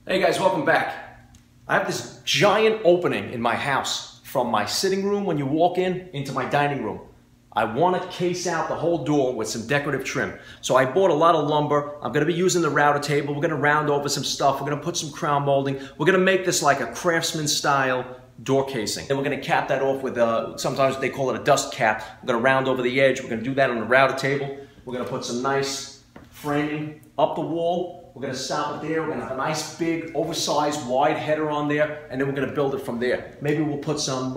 Hey guys, welcome back. I have this giant opening in my house from my sitting room when you walk in into my dining room. I want to case out the whole door with some decorative trim. So I bought a lot of lumber. I'm going to be using the router table. We're going to round over some stuff. We're going to put some crown molding. We're going to make this like a craftsman style door casing. And we're going to cap that off with sometimes they call it a dust cap. We're going to round over the edge. We're going to do that on the router table. We're going to put some nice framing up the wall. We're going to stop it there. We're going to have a nice big oversized wide header on there, and then we're going to build it from there. Maybe we'll put some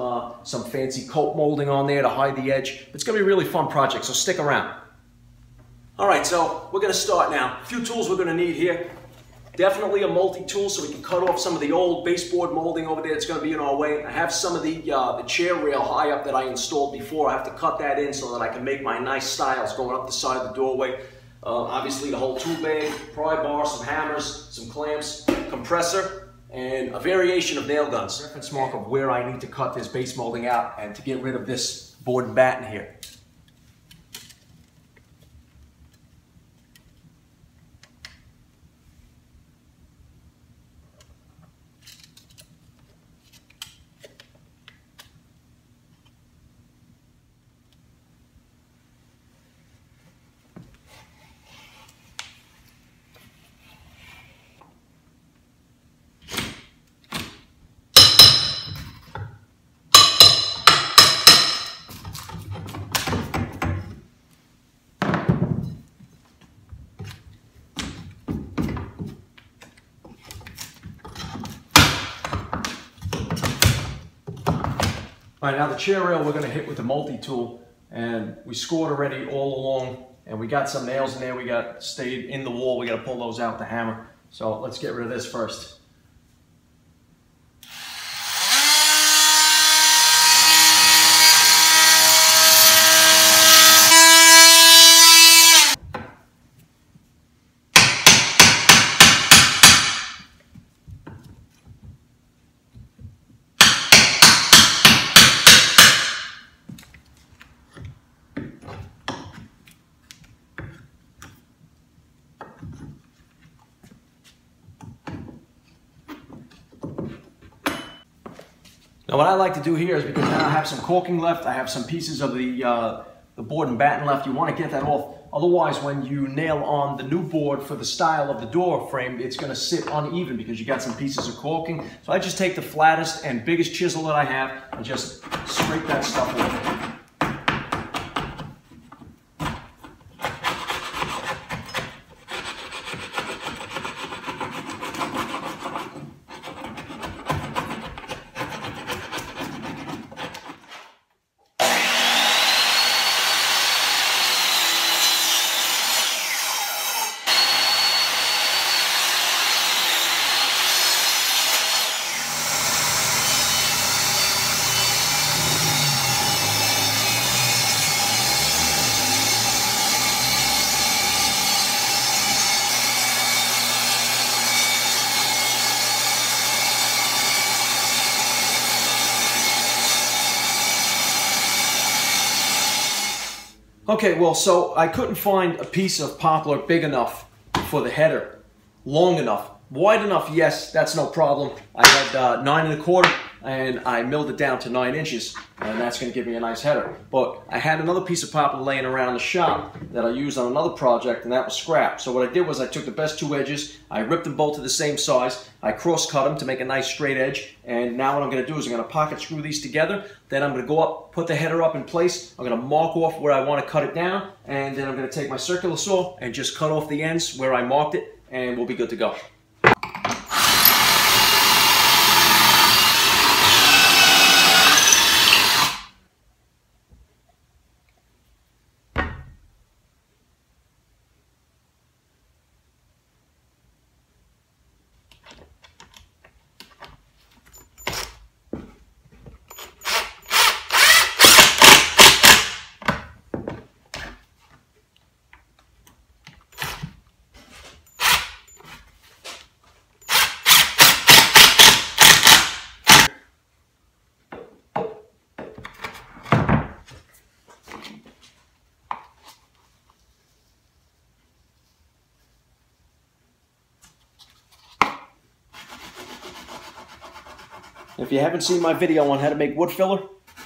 fancy coat molding on there to hide the edge. It's going to be a really fun project, so stick around. All right, so we're going to start now. A few tools we're going to need here. Definitely a multi-tool so we can cut off some of the old baseboard molding over there that's going to be in our way. I have some of the chair rail high up that I installed before. I have to cut that in so that I can make my nice stiles going up the side of the doorway. Obviously the whole tool bag, pry bar, some hammers, some clamps, compressor, and a variation of nail guns. Reference mark of where I need to cut this base molding out and to get rid of this board and batten here. All right, now the chair rail we're going to hit with the multi-tool, and we scored already all along, and we got some nails in there. We got stayed in the wall. We got to pull those out with the hammer. So let's get rid of this first. Now what I like to do here is, because now I have some caulking left, I have some pieces of the board and batten left, you want to get that off. Otherwise, when you nail on the new board for the style of the door frame, it's going to sit uneven because you got some pieces of caulking. So I just take the flattest and biggest chisel that I have and just scrape that stuff off. Okay, well, so I couldn't find a piece of poplar big enough for the header, long enough. Wide enough, yes, that's no problem. I had 9 1/4 and I milled it down to 9 inches, and that's going to give me a nice header. But I had another piece of poplar laying around the shop that I used on another project, and that was scrap. So what I did was I took the best 2 edges, I ripped them both to the same size, I cross-cut them to make a nice straight edge, and now what I'm going to do is I'm going to pocket screw these together, then I'm going to go up, put the header up in place, I'm going to mark off where I want to cut it down, and then I'm going to take my circular saw and just cut off the ends where I marked it, and we'll be good to go. If you haven't seen my video on how to make wood filler,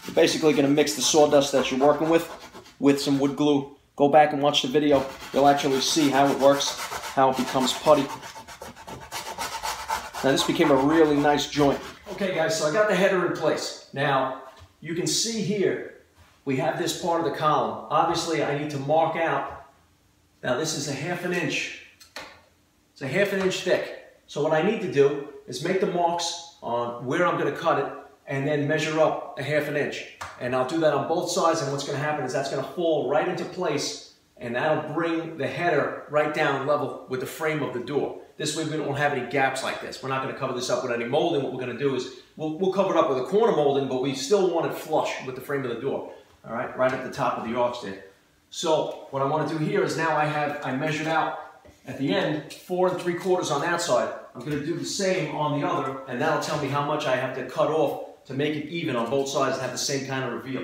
you're basically going to mix the sawdust that you're working with some wood glue. Go back and watch the video. You'll actually see how it works, how it becomes putty. Now this became a really nice joint. Okay guys, so I got the header in place. Now you can see here, we have this part of the column. Obviously I need to mark out. Now this is a 1/2 inch. It's a 1/2 inch thick. So what I need to do is make the marks on where I'm going to cut it and then measure up a 1/2 inch. And I'll do that on both sides, and what's going to happen is that's going to fall right into place, and that'll bring the header right down level with the frame of the door. This way we don't have any gaps like this. We're not going to cover this up with any molding. What we're going to do is we'll cover it up with a corner molding, but we still want it flush with the frame of the door. All right, right at the top of the arch there. So what I want to do here is now I measured out at the end 4 3/4 on that side. I'm going to do the same on the other, and that'll tell me how much I have to cut off to make it even on both sides and have the same kind of reveal.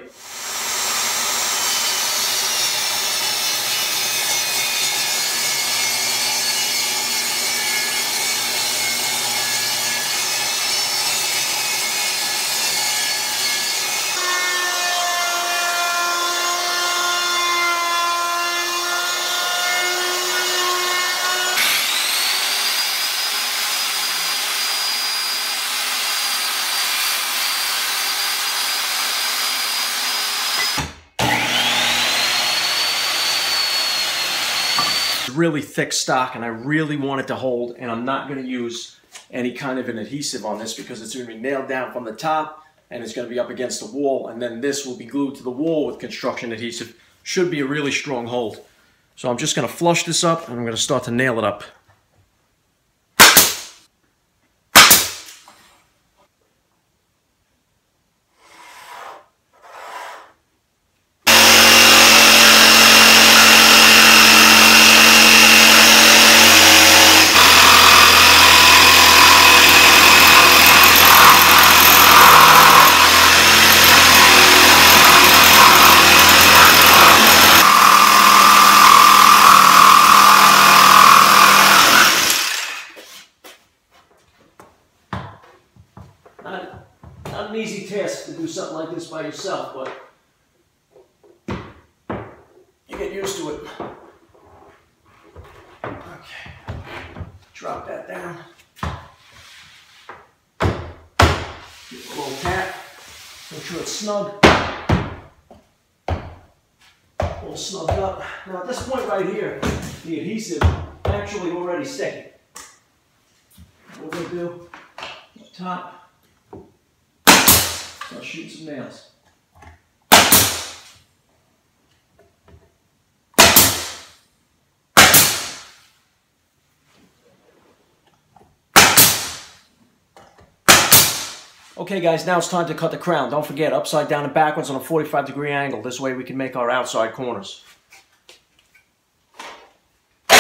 Really thick stock, and I really want it to hold, and I'm not going to use any kind of an adhesive on this because it's going to be nailed down from the top and it's going to be up against the wall, and then this will be glued to the wall with construction adhesive. Should be a really strong hold. So I'm just going to flush this up and I'm going to start to nail it up. Not an easy task to do something like this by yourself, but you get used to it. Okay, drop that down. Give it a little tap. Make sure it's snug. All snugged up. Now at this point right here, the adhesive actually already sticking. What we're going to do up top. I'll shoot some nails. Okay guys, now it's time to cut the crown. Don't forget, upside down and backwards on a 45-degree angle. This way we can make our outside corners. Okay,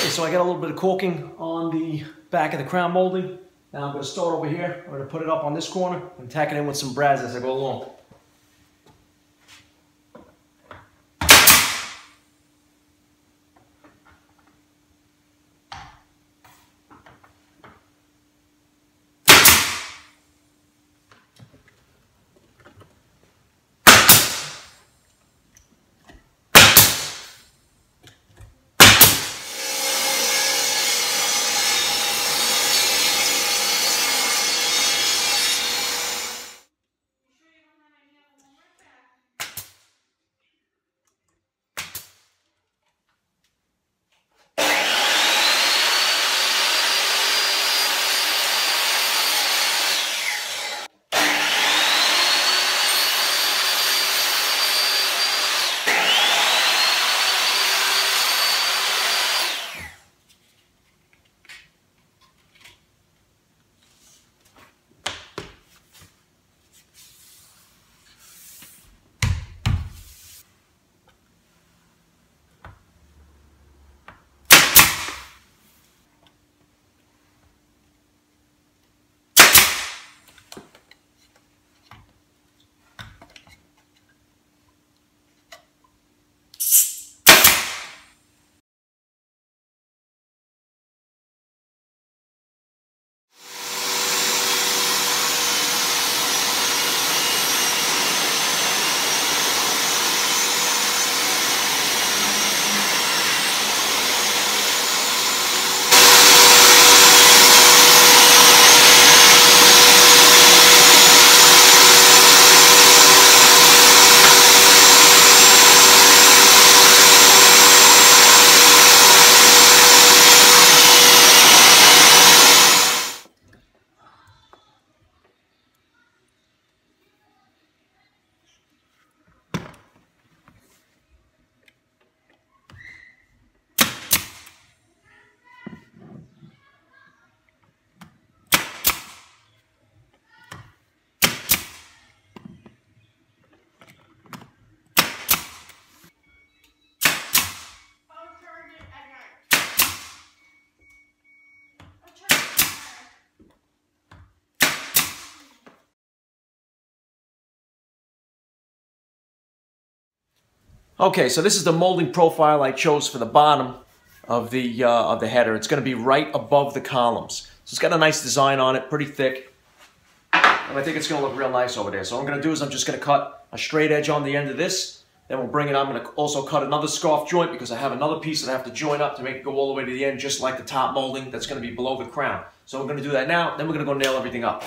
so I got a little bit of caulking on the back of the crown molding. Now I'm going to start over here. I'm going to put it up on this corner and tack it in with some brads as I go along. Okay, so this is the molding profile I chose for the bottom of the header. It's going to be right above the columns. So it's got a nice design on it, pretty thick. And I think it's going to look real nice over there. So what I'm going to do is I'm just going to cut a straight edge on the end of this. Then we'll bring it, I'm going to also cut another scarf joint because I have another piece that I have to join up to make it go all the way to the end, just like the top molding that's going to be below the crown. So we're going to do that now, then we're going to go nail everything up.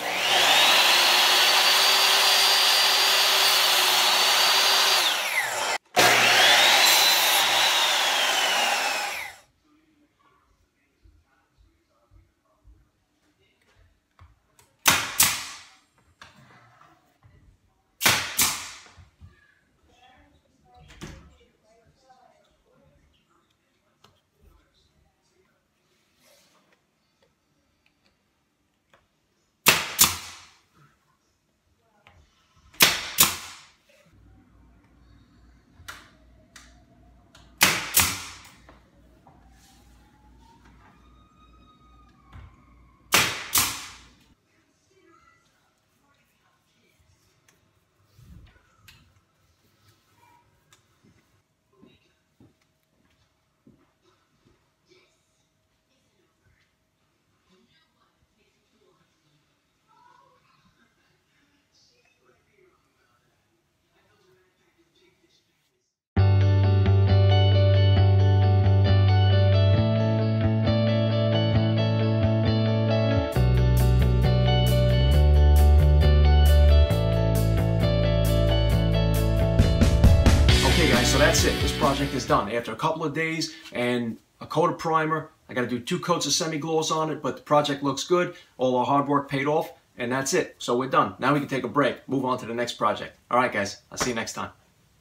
So that's it. This project is done. After a couple of days and a coat of primer, I got to do 2 coats of semi-gloss on it, but the project looks good. All our hard work paid off, and that's it. So we're done. Now we can take a break, move on to the next project. All right, guys. I'll see you next time.